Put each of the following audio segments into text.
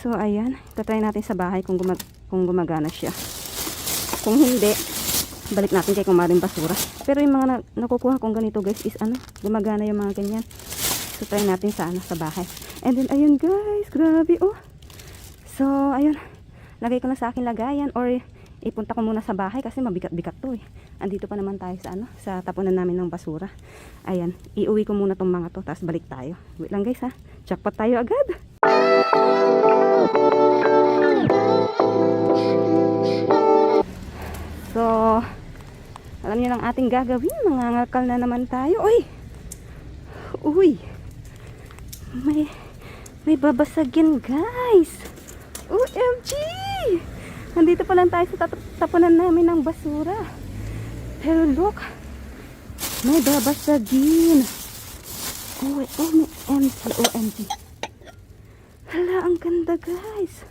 So ayan, tatry natin sa bahay kung gumagana siya. Kung hindi, balik natin kay Kumaring Basura. Pero yung mga nakukuha kong ganito guys is gumagana yung mga ganyan. So try natin sa sa bahay. And then ayun guys, grabe oh. So ayun, lagay ko na sa akin lagayan or ipunta ko muna sa bahay kasi mabigat-bigat to eh. Andito pa naman tayo sa sa tapunan namin ng basura. Ayan, iuwi ko muna tong mga to, tapos balik tayo. Wait lang guys ha, jackpot tayo agad. So, alam niyo lang ating gagawin, mangangakal na naman tayo. Uy, may babasagin guys. OMG! Nandito pa lang tayo sa tapunan namin ng basura. Pero look, may babasagin. OMG. Hala, ang ganda guys.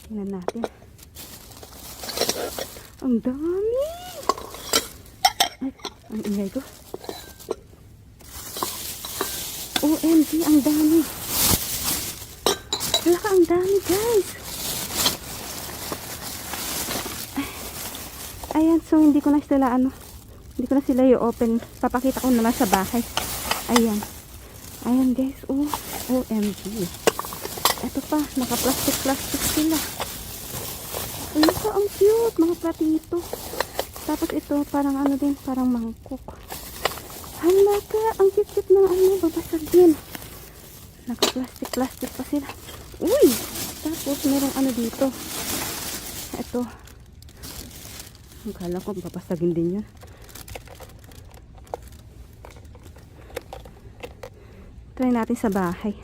Tingnan natin. Ang dami. Ay, ang ingay ko. OMG, ang dami. Hala ka, ang dami guys. Ayan, so hindi ko na sila hindi ko na sila i-open. Papakita ko naman sa bahay. Ayan guys, OMG. Ito pa, naka-plastic sila. Ayun pa, ang cute, mga platito. Tapos ito, parang din, parang mangkok. Hala ka, ang cute ng babasagin. Naka-plastic pa sila. Uy! Tapos merong dito. Ito. Akala ko babasagin din yun. Try natin sa bahay.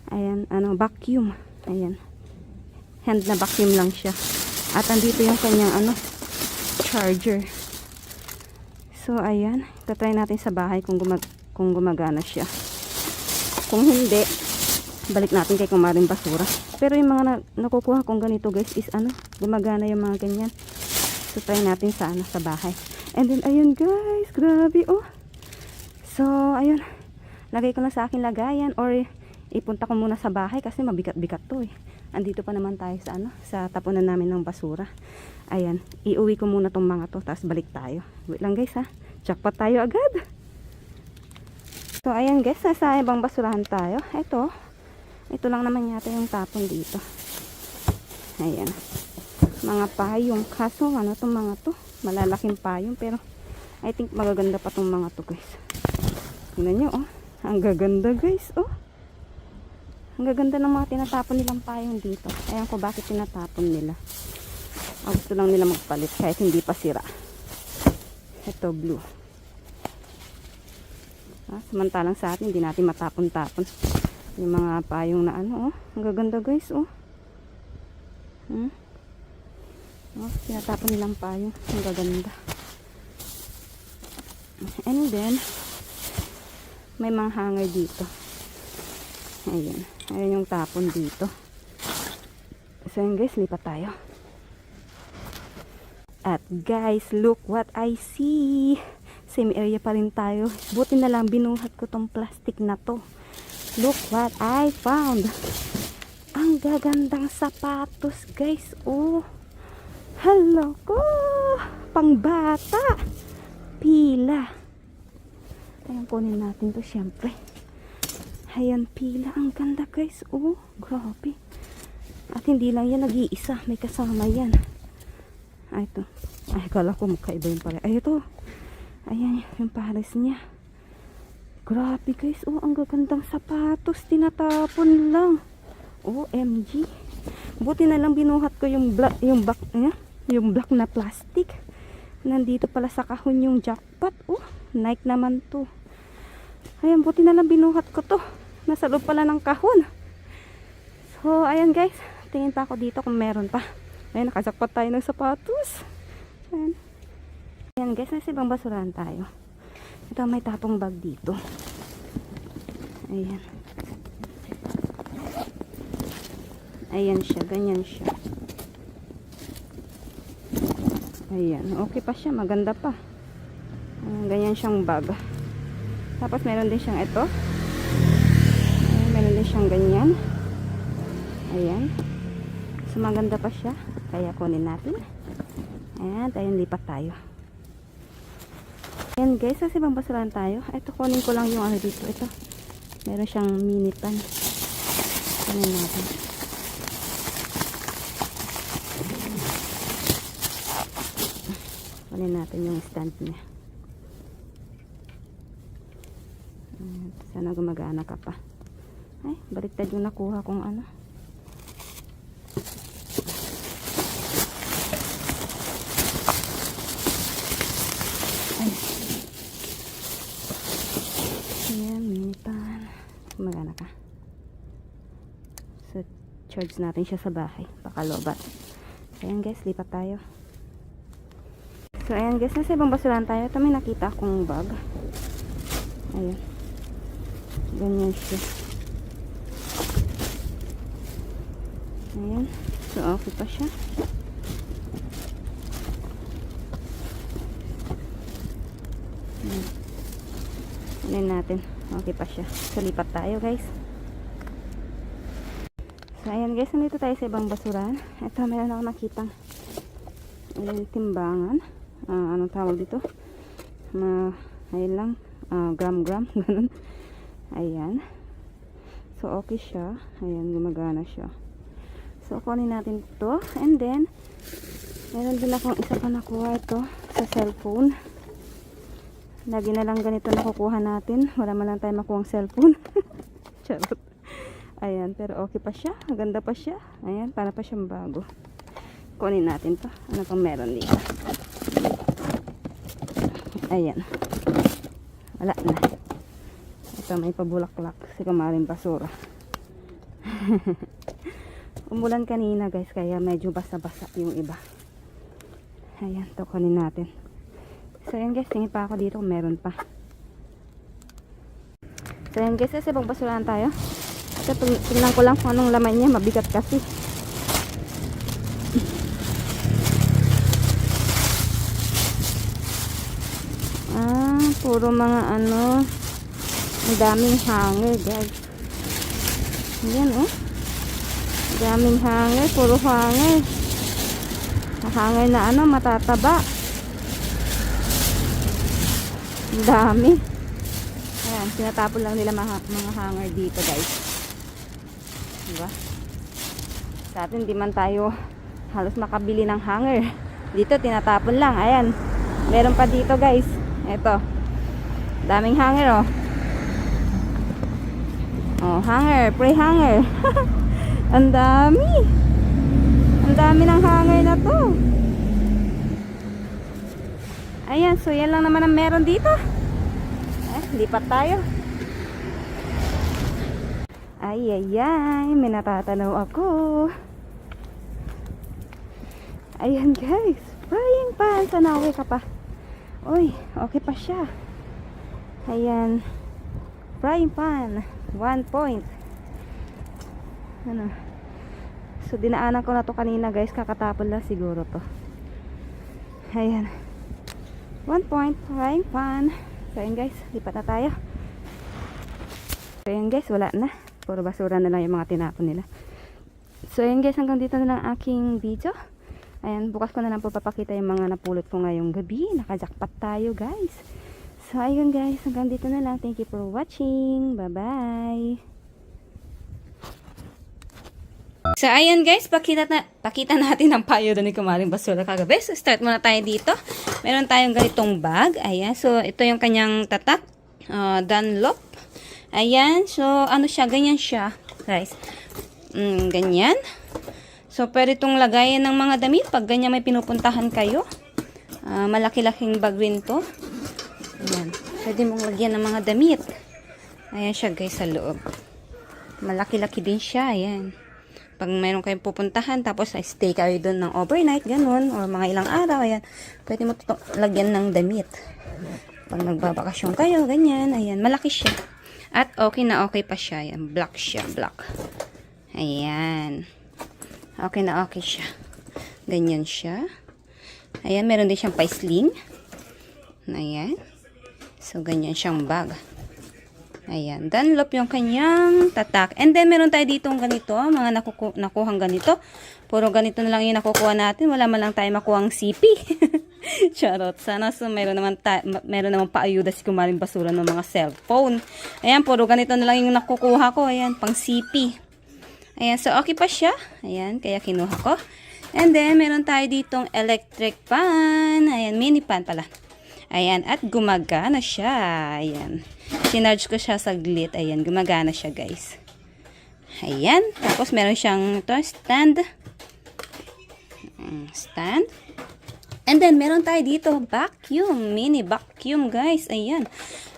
Ayan, vacuum. Ayan. Hand na vacuum lang siya. At andito yung kanyang charger. So ayan, tatry natin sa bahay kung gumagana siya. Kung hindi, balik natin kay Kumaring Basura. Pero yung mga nakukuha kong ganito guys is gumagana yung mga ganyan. So try natin sa sa bahay. And then ayun guys, grabe oh. So ayun, lagay ko na sa akin lagayan or ipunta ko muna sa bahay kasi mabigat-bigat to eh. Andito pa naman tayo sa sa tapunan namin ng basura. Ayan, iuwi ko muna tong mga to, tapos balik tayo. Wait lang guys ha, jackpot tayo agad. So ayan guys, sa ibang basurahan tayo. Ito lang naman yata yung tapon dito. Ayan, mga payong. Kaso tong mga to, malalaking payong, pero I think magaganda pa tong mga to guys. Tingnan nyo oh, ang gaganda guys oh. Ang gaganda ng mga tinatapon nilang payong dito. Ayan ko bakit tinatapon nila. Gusto lang nila magpalit kahit hindi pa sira. Ito blue. Samantalang sa atin hindi natin matapon-tapon yung mga payong na oh. Ang gaganda guys oh. Tinatapon nilang payong. Ang gaganda. And then may mga hanger dito. Ayan yung tapon dito. So yun guys, lipat tayo. At guys, look what I see. Same area pa rin tayo. Buti na lang binuhat ko tong plastic na to. Look what I found. Ang gagandang sapatos guys oh. Hello ko, pang bata. Pila. Ayan, kunin natin to syempre. Ayan, pila. Ang ganda guys oh, grabe. At hindi lang yan nag-iisa, may kasama yan. Ito. Ay, kala ko magkaiba yung pala. Ito. Ayan, yung pares niya. Grabe guys oh, ang gagandang sapatos. Tinatapon lang. OMG. Buti na lang binuhat ko yung black na plastic. Nandito pala sa kahon yung jackpot. Oh, Nike naman to. Ayan, buti na lang binuhat ko to. Nasa loob pala ng kahon. So, ayan guys. Tingin pa ako dito kung meron pa. Ayan, nakajackpot tayo ng sapatos. Ayan. Ayan guys, nasa ibang basurahan tayo. Ito, may tapong bag dito. Ayan. Ayan siya, ganyan siya. Ayan, okay pa siya, maganda pa. Ganyan siyang bag. Tapos meron din siyang ito. Meron din siyang ganyan. Ayan. So, maganda pa siya. Kaya kunin natin. Ayan, tayo lipat tayo. Ayan guys, kasi bang basurahan tayo. Ito, kunin ko lang yung ano dito. Ito, meron siyang mini pan. Kunin natin. Kunin natin yung stand niya. Ayan, sana gumagana ka pa. Ay, baliktad yung nakuha kong ano. Ay. Ayan, mini pan. Gumagana ka. So, charge natin siya sa bahay. Pakalobat. So, ayan guys, lipat tayo. So, ayan guys, nasa ibang basurahan tayo. Ito may nakita akong bag. Ayan. Ganyan siya. Ayan. So, okay pa siya. Ayan. Ayan natin. Okay pa siya. So, lipat tayo guys. So, ayan guys. Nandito tayo sa ibang basurahan. Ito, meron ako nakitang ayan, timbangan. Anong tawag dito? Ayan lang. Gram-gram. Ganun. Ayan. So, okay siya. Ayan, gumagana siya. So, kunin natin ito. And then, meron din akong isa pa nakuha ito sa cellphone. Lagi na lang ganito nakukuha natin. Wala man lang tayo makuha ang cellphone. Charot. Ayan, pero okay pa siya. Maganda pa siya. Ayan, para pa siyang bago. Kunin natin to. Ano pang meron dito? Ayan. Wala na. Ito, may pabulaklak. Si kumaring basura. Umulan kanina guys, kaya medyo basa-basa yung iba. Ayan, ito kunin natin. So ayan guys, tingin pa ako dito kung meron pa. So ayan guys, kasi ibang basurahan tayo. Ito, tingnan ko lang kung anong laman niya, mabigat kasi. Puro mga ano, ang daming hanger guys. Ayan oh. Daming hanger, puro hanger. Hanger na ano, matataba. Ang dami. Ayan, tinatapon lang nila mga hanger dito guys. Diba? Sa atin, di man tayo halos makabili ng hanger. Dito, tinatapon lang. Ayan, meron pa dito guys. Ito. Daming hanger oh. Oh, hanger, pre-hanger. Ang dami. Ang dami ng hanger na to. Ayan, so yan lang naman ang meron dito. Lipat tayo. Ay, ay, ay. May natatanaw ako. Ayan guys. Frying pan. Sana okay ka pa. Uy, okay pa siya. Ayan. Frying pan. 1 point. Ano? So, dinaanan ko na to kanina guys. Kakatapon lang siguro to. Ayan. 1 point. Frying pan. So, ayan guys. Lipat na tayo. So, ayan guys. Wala na. Puro basura na lang yung mga tinapon nila. So, ayan guys. Hanggang dito na lang aking video. Ayan. Bukas ko na lang po papakita yung mga napulot ko ngayong gabi. Nakajackpot tayo guys. So, ayun guys. Hanggang dito na lang. Thank you for watching. Bye-bye. So, ayan guys, pakita natin ang payo doon ni Kumaring Basura kagabi. So, start muna tayo dito. Meron tayong ganitong bag. Ayan. So, ito yung kanyang tatak. Dunlop. Ayan. So, ano siya? Ganyan siya. Guys. Ganyan. So, pwede itong lagayan ng mga damit. Pag ganyan may pinupuntahan kayo. Malaki-laking bag rin to. Ayan. Pwede mong lagyan ng mga damit. Ayan siya guys sa loob. Malaki-laki din siya. Ayan. Pag mayroon kayong pupuntahan, tapos stay kayo doon ng overnight, ganun, or mga ilang araw, ayan, pwede mo lagyan ng damit. Pag nagbabakasyon kayo, ganyan, ayan, malaki siya. At okay na okay pa siya, ayan, black siya, black. Ayan. Okay na okay siya. Ganyan siya. Ayan, meron din siyang pa-sling. Ayan. So, ganyan siyang bag. Ayan, Dunlop yung kanyang tatak. And then, meron tayo ditong ganito, mga nakuhang ganito. Puro ganito na lang yung nakukuha natin. Wala man lang tayo makuhang CP. Charot. Sana so, meron naman paayuda si Kumaring Basura ng mga cellphone. Ayan, puro ganito na lang yung nakukuha ko. Ayan, pang CP. Ayan, so okay pa siya. Ayan, kaya kinuha ko. And then, meron tayo ditong electric fan. Ayan, mini fan pala. Ayan, at gumagana siya. Ayan. Sinarge ko siya saglit. Ayan, gumagana siya, guys. Ayan. Tapos, meron siyang ito, stand. Stand. And then, meron tayo dito, vacuum. Mini vacuum, guys. Ayan.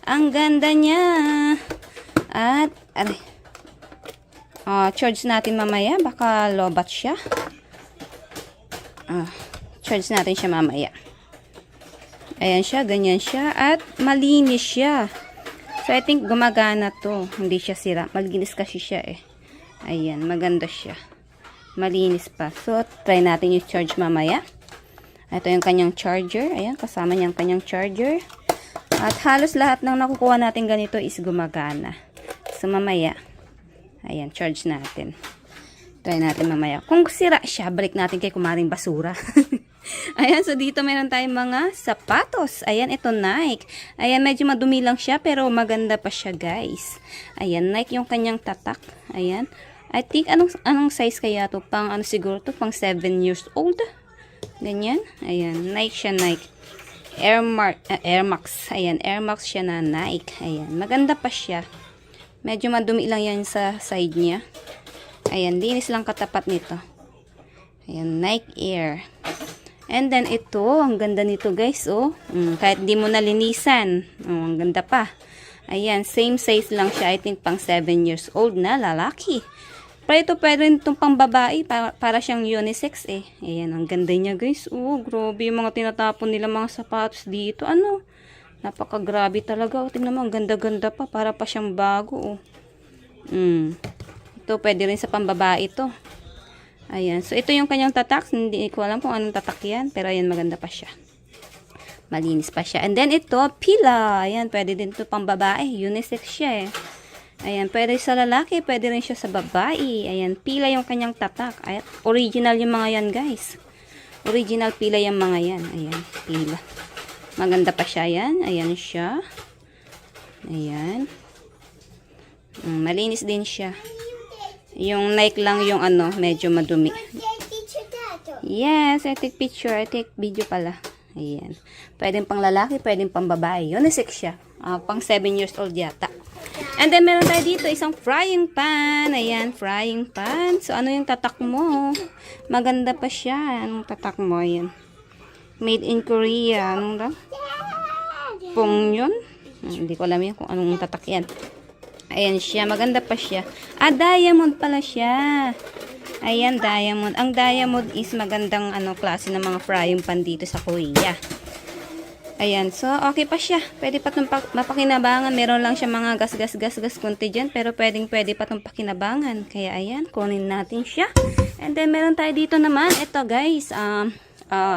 Ang ganda niya. At, charge natin mamaya. Baka lobat siya. Charge natin siya mamaya. Ayan siya, ganyan siya. At malinis siya. So, I think gumagana to. Hindi siya sira. Malinis kasi siya eh. Ayan, maganda siya. Malinis pa. So, try natin yung charge mamaya. Ito yung kanyang charger. Ayan, kasama niya ang kanyang charger. At halos lahat ng nakukuha natin ganito is gumagana. So, mamaya. Ayan, charge natin. Try natin mamaya. Kung sira siya, balik natin kay Kumaring Basura. Ayan, so dito meron tayong mga sapatos. Ayan, ito Nike. Ayan, medyo madumi lang siya, pero maganda pa siya, guys. Ayan, Nike yung kanyang tatak. Ayan. I think, anong size kaya to? Pang, siguro to? Pang 7 years old. Ganyan. Ayan, Nike siya, Nike. Air Max. Ayan, Air Max siya na Nike. Ayan, maganda pa siya. Medyo madumi lang yan sa side niya. Ayan, linis lang katapat nito. Ayan, Nike Air. And then, ito, ang ganda nito, guys, oh. Kahit di mo nalinisan. Oh, ang ganda pa. Ayan, same size lang siya. I think, pang 7 years old na lalaki. Pero ito, pwede rin itong pang babae. Para siyang unisex, eh. Ayan, ang ganda niya, guys. Oh, grabe yung mga tinatapon nila mga sapatos dito. Ano? Napakagrabe talaga. Oh, tingnan mo, ang ganda-ganda pa. Para pa siyang bago, oh. Ito, pwede rin sa pambabae ito. Ayan. So, ito yung kanyang tatak. Hindi ko alam kung anong tatak yan. Pero, ayan, maganda pa siya. Malinis pa siya. And then, ito, pila. Ayan, pwede din ito pang babae. Unisex siya, eh. Ayan, pwede sa lalaki. Pwede rin siya sa babae. Ayan, pila yung kanyang tatak. Ayan, original yung mga yan, guys. Original pila yung mga yan. Ayan, pila. Maganda pa siya, yan. Ayan siya. Ayan. Malinis din siya. Yung Nike lang yung medyo madumi. Yes, I take picture. I take video pala. Ayan. Pwedeng pang lalaki, pwedeng pang babae. Unisex siya. Pang 7 years old yata. And then, meron tayo dito isang frying pan. Ayan, frying pan. So, ano yung tatak mo? Maganda pa siya. Anong tatak mo? Ayan. Made in Korea. Anong lang? Pong yun? Hindi ko alam yun kung anong tatak yan. Ayan siya. Maganda pa siya. Diamond pala siya. Ayan, diamond. Ang diamond is magandang klase ng mga frying pan dito sa Korea. Ayan. So, okay pa siya. Pwede pa itong mapakinabangan. Meron lang siya mga gas kunti dyan. Pero pwede pa itong pakinabangan. Kaya, ayan. Kunin natin siya. And then, meron tayo dito naman. Ito, guys.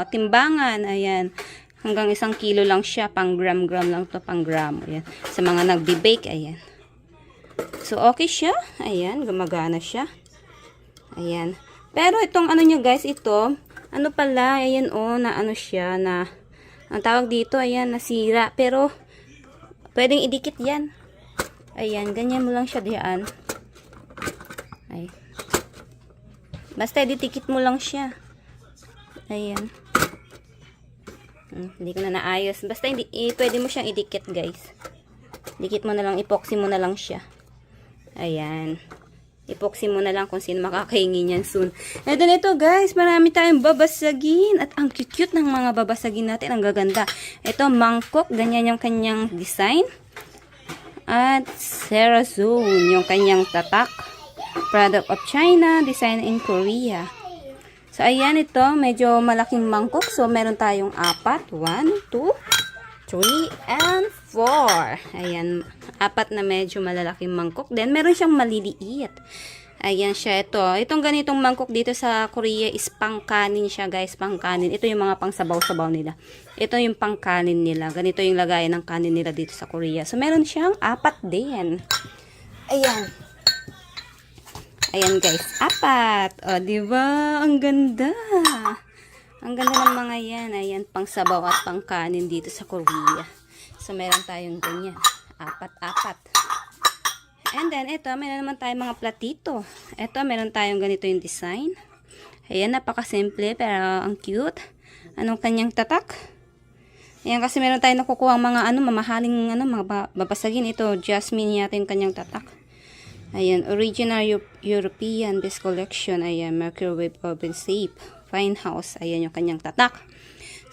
Timbangan. Ayan. Hanggang 1 kilo lang siya. Pang gram lang to. Pang gram. Ayan. Sa mga nagbe-bake. Ayan. So, okay siya. Ayan, gumagana siya. Ayan. Pero itong niya, guys, ito, pala, ayan, na siya, na, ang tawag dito, ayan, nasira. Pero, pwedeng idikit yan. Ayan, ganyan mo lang siya diyan. Ay. Basta, idikit mo lang siya. Ayan. Hindi ko na naayos. Basta, pwede mo siyang idikit, guys. Dikit mo na lang, epoxy mo na lang siya. Ayan. Epoxy mo na lang kung sino makakahingi niyan soon. And then ito, guys, marami tayong babasagin. At ang cute ng mga babasagin natin. Ang gaganda. Ito, mangkok. Ganyan yung kanyang design. At Cerazone, yung kanyang tatak. Product of China. Design in Korea. So, ayan ito. Medyo malaking mangkok. So, meron tayong 4. 1, 2, 3, and 4. Ayan. 4 na medyo malalaking mangkok. Then, meron siyang maliliit. Ayan siya, ito. Itong ganitong mangkok dito sa Korea is pangkanin siya, guys. Pangkanin. Ito yung mga pangsabaw-sabaw nila. Ito yung pangkanin nila. Ganito yung lagayan ng kanin nila dito sa Korea. So, meron siyang 4 din. Ayan. Ayan, guys. 4. O, diba? Ang ganda. Ang ganda ng mga yan. Ayan, pangsabaw at pangkanin dito sa Korea. So, meron tayong ganyan. 4. And then, ito, meron naman tayong mga platito. Ito, meron tayong ganito yung design. Ayan, napaka-simple, pero ang cute. Anong kanyang tatak? Ayan, kasi meron tayong nakukuha mga, mamahaling, mga babasagin. Ito, jasmine yata yung kanyang tatak. Ayan, original European, this collection. Ayan, microwave oven safe. Fine house. Ayan yung kanyang tatak.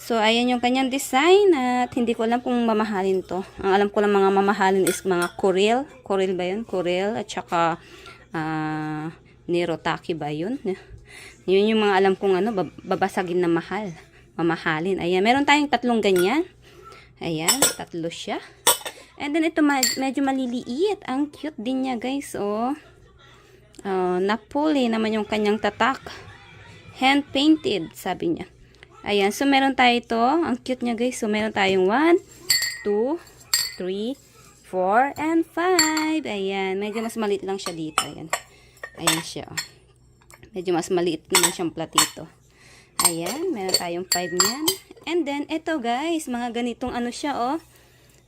So, ayan yung kanyang design at hindi ko alam kung mamahalin to. Ang alam ko lang mga mamahalin is mga Corel. Corel ba yun? Corel at saka Nerotaki ba yun? Yun yung mga alam kong babasagin na mahal. Mamahalin. Ayan, meron tayong 3 ganyan. Ayan, 3 siya. And then ito medyo maliliit. Ang cute din niya, guys. Oh. Napoli naman yung kanyang tatak. Hand painted, sabi niya. Ayan, so meron tayo ito. Ang cute niya, guys. So meron tayong 1, 2, 3, 4, and 5. Ayan, medyo mas maliit lang siya dito. Ayan. Ayan siya. Oh. Medyo mas maliit naman siyang platito. Ayan, meron tayong 5 niyan. And then, ito guys, mga ganitong siya, oh.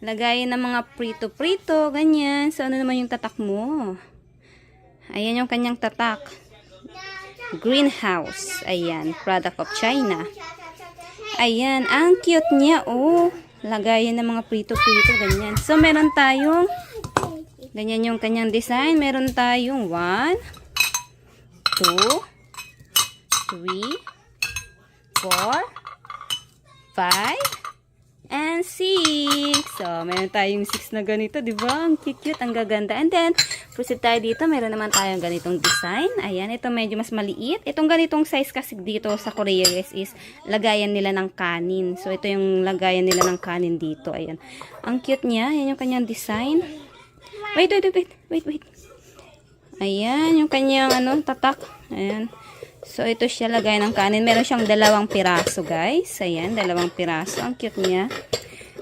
Lagayan ng mga prito-prito, ganyan. So, ano naman yung tatak mo? Ayan yung kanyang tatak. Greenhouse. Ayan, product of China. Ayan, ang cute niya, oh. Lagayan ng mga prito-prito, ganyan. So, meron tayong, ganyan yung kanyang design. Meron tayong 1, 2, 3, 4, 5, and 6. So, meron tayong 6 na ganito, di ba? Ang cute, ang gaganda. And then, proceed tayo dito. Meron naman tayong ganitong design. Ayan, ito medyo mas maliit. Itong ganitong size kasi dito sa Korea, guys, is lagayan nila ng kanin. So, ito yung lagayan nila ng kanin dito. Ayan. Ang cute niya. Ayan yung kanyang design. Wait. Ayan, yung kanyang, tatak. Ayan. So, ito siya lagay ng kanin. Meron siyang 2 piraso, guys. Ayan, 2 piraso. Ang cute niya.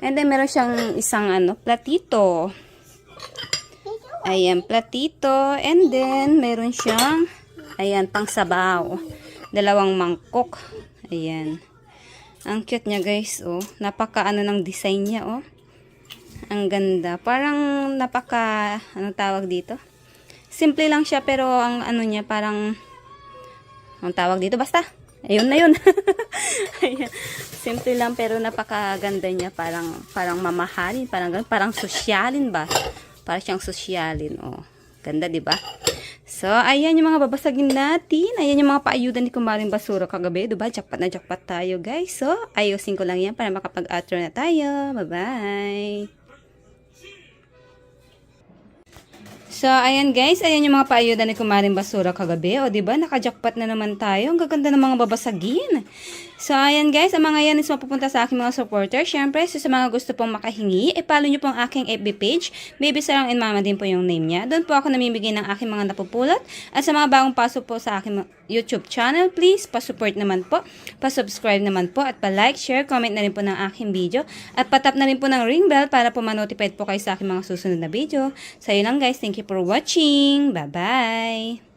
And then, meron siyang isang, platito. Ayan, platito. And then, meron siyang, ayan, pangsabaw. 2 mangkok. Ayan. Ang cute niya, guys, oh. Napaka, ng design niya, oh. Ang ganda. Parang, napaka, tawag dito? Simple lang siya, pero ang, niya, parang, ang tawag dito, basta. Ayun na yun. Ayan. Simple lang pero napakaganda niya. Parang mamahalin. Parang sosyalin ba? Parang siyang sosyalin. Oh, ganda, di ba? So, ayan yung mga babasagin natin. Ayan yung mga paayudan ni Kumaring Basura kagabi. Diba? Jackpot na jackpot tayo, guys. So, ayusin ko lang yan para makapag-outro na tayo. Bye-bye! So, ayan guys, ayan yung mga paayudan ni Kumaring Basura kagabi. O, diba? Naka-jackpot na naman tayo. Ang gaganda ng mga babasagin. So, ayan guys, ang mga yan is mapupunta sa aking mga supporters. Siyempre, sa mga gusto pong makahingi, follow nyo po ang aking FB page. Baby Sarang and Mama din po yung name niya. Doon po ako namimigay ng aking mga napupulot. At sa mga bagong pasok po sa aking YouTube channel, please, pa-support naman po. Pa-subscribe naman po. At pa-like, share, comment na rin po ng aking video. At patap na rin po ng ring bell para po ma-notified po kayo sa aking mga susunod na video. So, yun lang guys. Thank you for watching. Bye-bye!